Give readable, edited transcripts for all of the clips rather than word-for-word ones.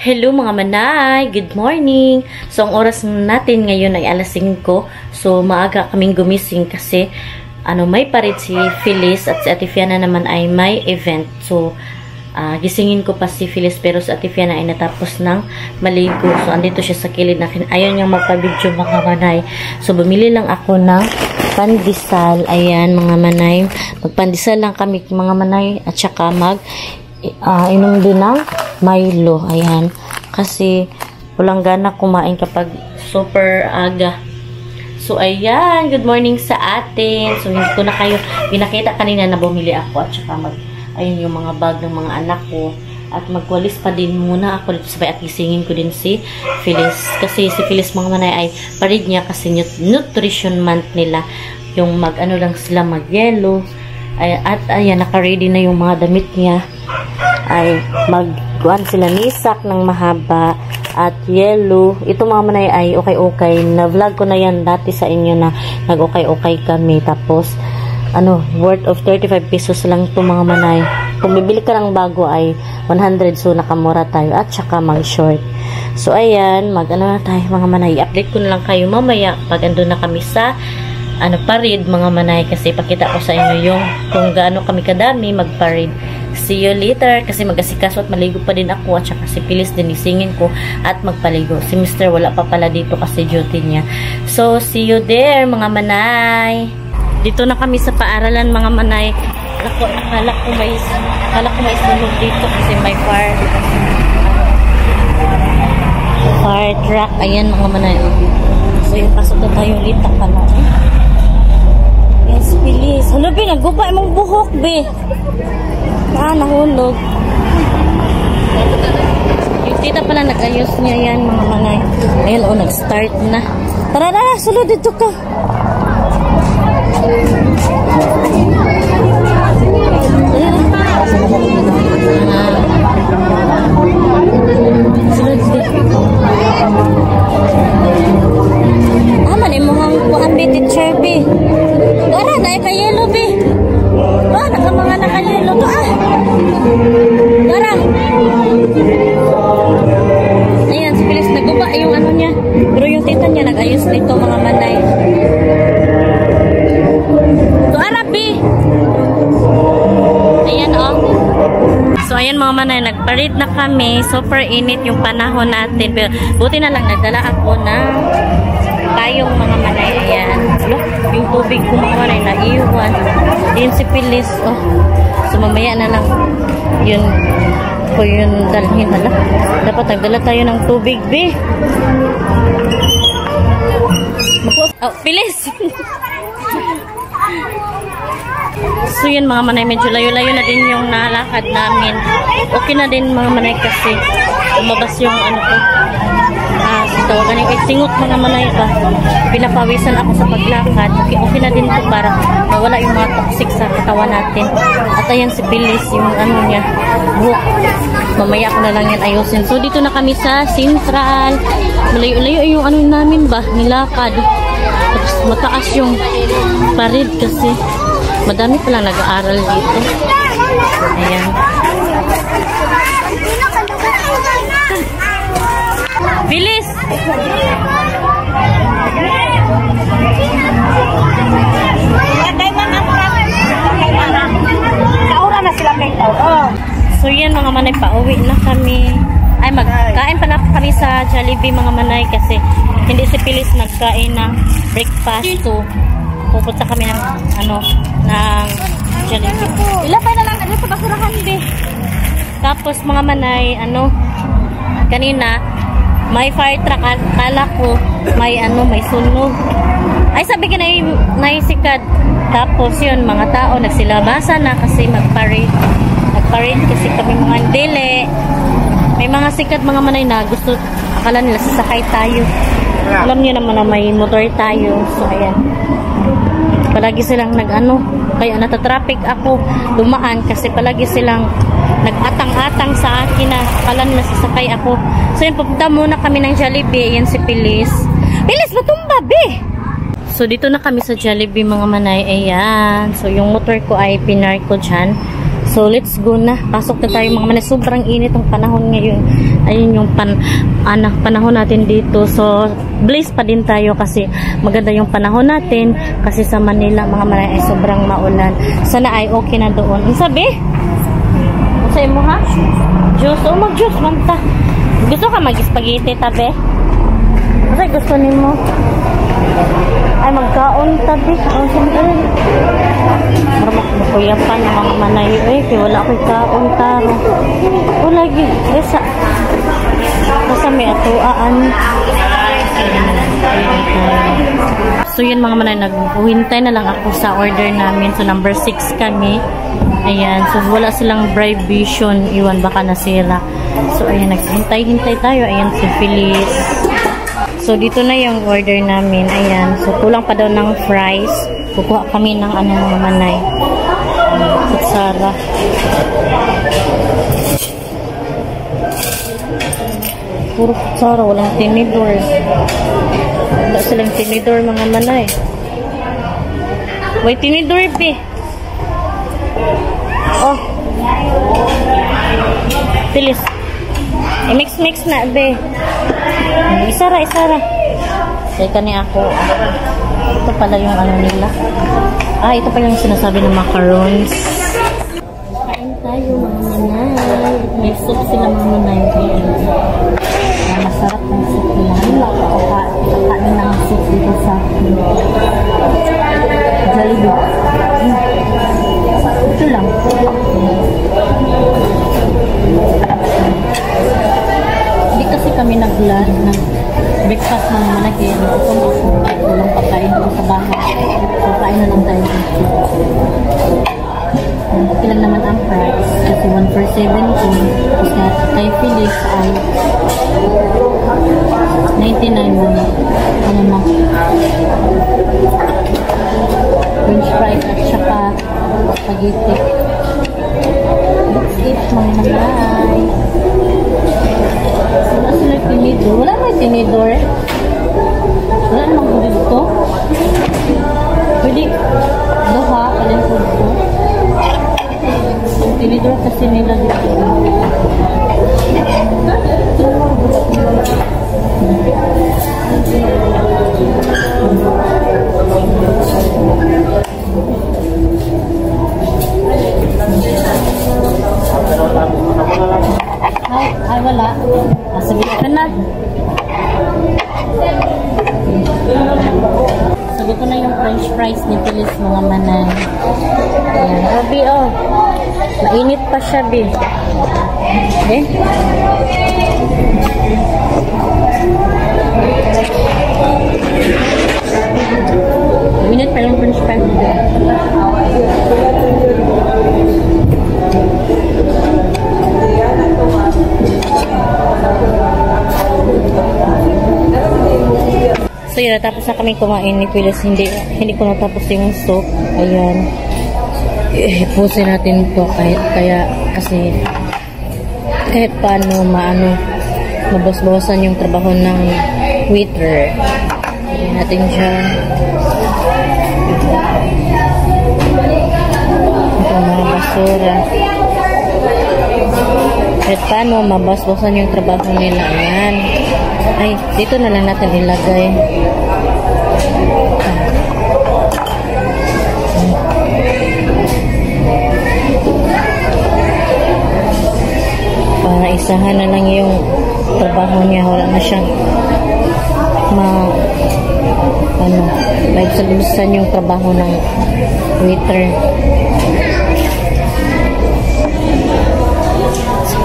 Hello mga manay! Good morning! So, ang oras natin ngayon ay alas 5. So, maaga kaming gumising kasi may parit si Phyllis at si Ate Fiana naman ay may event. So, gisingin ko pa si Phyllis pero si Ate Fiana ay natapos ng maligo. So, andito siya sa kilid na ayaw niyang magpa-video mga manay. So, bumili lang ako ng pandesal. Ayan mga manay. Magpandesal lang kami mga manay at saka inom din ng Milo. Ayan. Kasi walang gana kumain kapag super aga. So, ayan. Good morning sa atin. So, hindi ko na kayo pinakita kanina na bumili ako at saka ayun yung mga bag ng mga anak ko. At magwalis pa din muna ako dito sabay at gisingin ko din si Phyllis. Kasi si Phyllis mga manay ay parid niya kasi nutrition month nila. Yung lang sila mag-yellow. At ayan, naka-ready na yung mga damit niya. Ay magkuhan sila nisak ng mahaba at yellow. Ito mga manay ay okay. Na-vlog ko na yan dati sa inyo na nag-okay kami. Tapos, worth of 35 pesos lang ito mga manay. Kung bibili ka ng bago ay 100, so nakamura tayo. At saka mag-short. So, ayan, na tayo mga manay. I-update ko na lang kayo mamaya pag andun na kami sa parid mga manay, kasi pakita ko sa inyo yung kung gaano kami kadami magparid. See you later kasi mag-asikaso at maligo pa din ako at saka si Phyllis din isingin ko at magpaligo. Si Mr. wala pa pala dito kasi duty niya. So, see you there mga manay. Dito na kami sa paaralan mga manay. Akala ko may sunog dito kasi may fire truck. Ayan mga manay. So, yung pasok na tayo ulit pala. Yes, Phyllis. Hala, be, nagguba mong buhok, be. Nahulog. Yung tita pala nag-ayos niya yan, mga manay. Ayun, nag-start na. Tara, sulod dito ka. Sulod dito. Manimuhang kuhan, be, teacher, be. Dara, naik ka yellow, be. Mga naka-yellow to, Dara. Ayan, si Phyllis naguba yung niya. Pero yung tita niya nag-ayos nito, mga manay. To, be. Ayan, So, ayan mga manay, nagparid na kami. Super init yung panahon natin. Pero, buti na lang, nagdala ako ng tayong mga manay. Ayan. Look, yung tubig ko mga manay naiwan. Yun si Phyllis. So mamaya na lang yun ko yun dalhin. Dapat nagdala tayo ng tubig, be. Phyllis! So yun mga manay, medyo layo-layo na din yung nalakad namin. Okay na din mga manay kasi umabas yung tawagan yung singot mga manay ba. Pinapawisan ako sa paglakad. Okay na din ito para mawala yung mga toxic sa katawan natin. At ayan si Phyllis, yung niya, buhok. Mamaya ko na lang yan ayusin. So dito na kami sa Central. Malayo-layo yung namin ba, nilakad. Tapos mataas yung parid kasi madami palang nag-aaral dito. Ayan. Phyllis! So yan mga manay, pauwi na kami. Ay, magkain pala kami sa Jollibee mga manay kasi hindi si Phyllis nagkain ng breakfast. So, pupunta kami ng Jollibee. Ilapay na lang sa basurahan, be. Tapos mga manay, kanina may fire truck, kala ko may sunog. Ay, sabi ka na isikad. Tapos yun, mga tao nagsilabasa na kasi magparade kasi kami mga dili. May mga sikat mga manay na gusto, akala nila sasakay tayo. Alam niyo naman na may motor tayo. So ayan, palagi silang kaya natatraffic ako dumaan kasi palagi silang nag-atang-atang sa akin na akala nila sasakay ako. So yun, pupunta muna kami ng Jollibee. Ayan si Phyllis. Phyllis, matumba, be! So dito na kami sa Jollibee mga manay. Ayan. So yung motor ko ay pinark ko dyan. So So, let's go na. Pasok na tayo mga manay. Sobrang init ang panahon ngayon. Ayun yung panahon natin dito. So, blessed pa din tayo kasi maganda yung panahon natin. Kasi sa Manila, mga manay, ay sobrang maulan. Sana ay okay na doon. Ang sabi? Ang sabi mo, ha? Juice? Oh, mag-juice. Manta. Gusto ka mag-spaghetti, tabi? Kasi gusto ni mo? Ay, magkaon, tabi. Oh, siyempre. Marmak mo kuya pa ng mga manay. Eh, kaya wala ako'y kaon, taro. O, lagi. Esa. Basta may atuaan. So, yun mga manay. Naghuhintay na lang ako sa order namin. So, number 6 kami. Ayan. So, wala silang bribe vision. Iwan, baka nasira. So, ayan. Naghintay-hintay tayo. Ayan, si Phyllis. So, dito na yung order namin. Ayan. So, kulang pa daw ng fries. Kukuha kami ng mga manay. Kutsara. Puro kutsara. Walang tinidor. Wala silang tinidor mga manay. Wait, tinidor pe. Oh. Tilis. I-mix-mix na be. Isara. Teka ni ako. Ito pala yung nila. Ito pala yung sinasabi ng macarons. Kain tayo mga manay. May soup sila mga manay. Masarap ng soup nila. Kakain ng soup dito sa Jollibee. Ito lang. Hindi kasi kami nag-breakfast ng manay. Kaya nagpapong ako. Walang pagkain dito sa bahay. So, kain na lang tayo dito. Okay lang naman ang price. Kasi 1 for 17. Kasi kay Phyllis ay 99 muna. Ano na? French fries at saka spaghetti. Let's eat mga manay. Wala sila tinidor. Wala may tinidor. Wala namang po dito. Pwede doha. Alin po dito. Ang tinidor kasi nila dito. Ay, wala. Sabi ka na. Sabi ko na yung french fries ni Phyllis mga manay. Ayan. Abi, oh. Mainit pa siya, bi. Okay? Mainit pa yung french fries nila. So yun, natapos na kami kumain ni Phyllis. Hindi ko natapos yung soup. Ayan. Ipusin natin ito kasi kahit paano mabos-bawasan yung trabaho ng waiter. Ayan natin siya. Ito mga basura. Kahit paano mabos-bawasan yung trabaho nila. Ayan. Ay, dito na lang natin ilagay. Para isahan na lang yung trabaho niya. Wala na siyang maibsalusan yung trabaho ng waiter.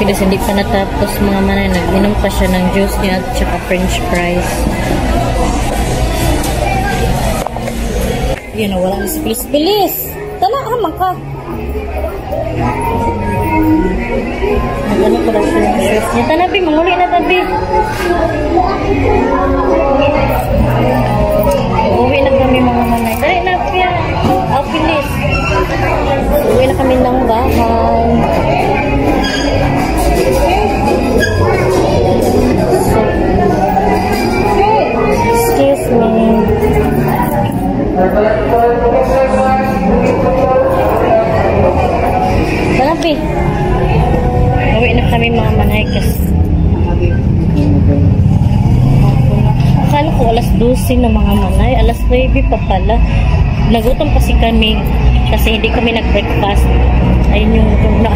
Phyllis hindi pa natapos mga manay. Nag-inom pa siya ng juice niya at saka french fries. Yan, wala na si Phyllis. Tala, hamang ka. Nag-ano ko daw siya ng juice niya. Tanabi, manguli na tabi. Uwi na kami mga manay. Dali na, Pia. Phyllis. Uwi na kami ng bahay. Excuse me. Tanabi. 12 na mga manay. Alas 9 pa pala. Nagutom kasi kami. Kasi hindi kami nag-breakfast. Ayun yung na.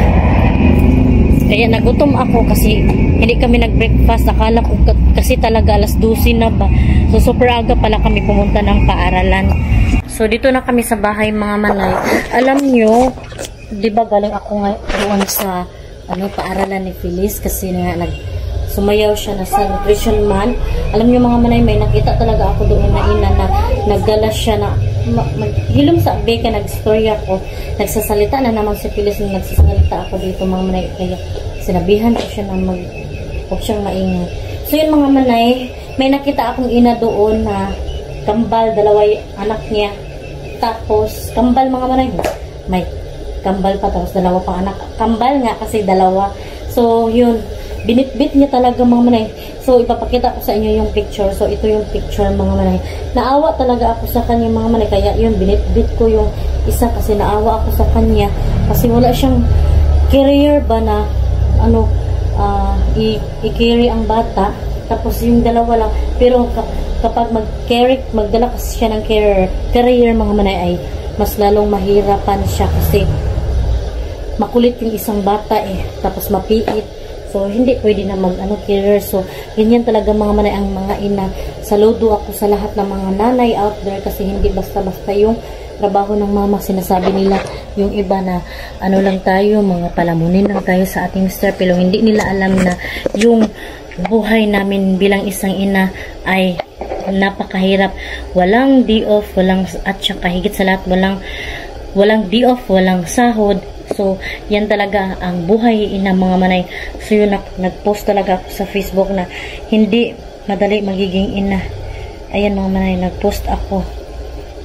Kaya nagutom ako kasi hindi kami nag-breakfast. Akala ko kasi talaga alas 12 na ba. So super aga pala kami pumunta ng paaralan. So dito na kami sa bahay mga manay. Alam nyo, di ba galing ako ngayon sa paaralan ni Feliz kasi nga sumayaw siya na sa nutrition man. Alam nyo mga manay, may nakita talaga ako doon na ina na nagdala siya na hilom sa beka, nag-story ako. Nagsasalita na naman si Feliz nung nagsasalita ako dito mga manay. Kaya sinabihan ko siya na huwag siyang maingay. So yun mga manay, may nakita akong ina doon na kambal, dalawa anak niya. Tapos, kambal mga manay. May kambal pa, tapos dalawa pang anak. Kambal nga kasi dalawa. So yun, binitbit niya talaga mga manay. So ipapakita ko sa inyo yung picture. So ito yung picture mga manay. Naawa talaga ako sa kanya mga manay. Kaya yun, binitbit ko yung isa kasi naawa ako sa kanya. Kasi wala siyang carrier ba na i-carry ang bata. Tapos yung dalawa lang. Pero kapag magdala kasi siya ng carrier mga manay ay mas lalong mahirapan siya kasi makulit yung isang bata tapos mapiit. So hindi pwede na carrier. So ganyan talaga mga manay ang mga ina. Saludo ako sa lahat ng mga nanay out there kasi hindi basta-basta yung trabaho ng mama. Sinasabi nila yung iba na lang tayo, mga palamunin lang tayo sa ating mister, pero hindi nila alam na yung buhay namin bilang isang ina ay napakahirap. Walang day off, at saka higit sa lahat walang day off, walang sahod. So yan talaga ang buhay ina mga manay. So yun, nag-post talaga ako sa Facebook na hindi madali magiging ina. Ayan mga manay, nag-post ako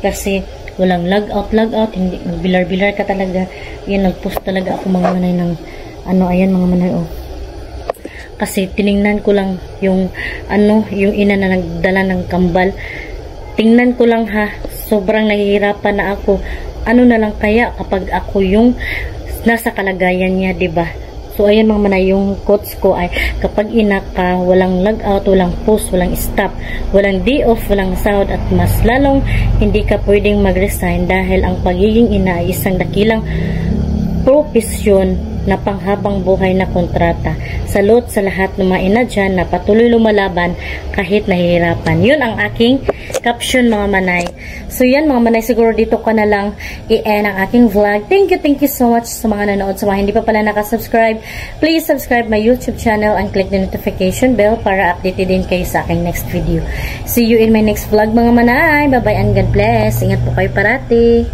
kasi walang log out, hindi magbilar-bilar ka talaga. Yan, nag-post talaga ako mga manay ng ayan mga manay kasi tiningnan ko lang yung yung ina na nagdala ng kambal. Tingnan ko lang sobrang nahihirapan na ako. Na lang kaya kapag ako yung nasa kalagayan niya, 'di ba? So ayan mga manay, yung quotes ko ay kapag ina ka, walang log out, walang post, walang stop, walang day off, walang sahod, at mas lalong hindi ka pwedeng mag-resign dahil ang pagiging ina ay isang dakilang propesyon na panghabang buhay na kontrata. Salute sa lahat ng mga ina dyan na patuloy lumalaban kahit nahihirapan. Yun ang aking caption mga manay. So yan mga manay, siguro dito ko na lang i-end ang aking vlog. Thank you so much sa mga nanood. Sa mga hindi pa pala nakasubscribe, please subscribe my YouTube channel and click the notification bell para updated din kayo sa aking next video. See you in my next vlog mga manay. Bye bye and God bless. Ingat po kayo parati.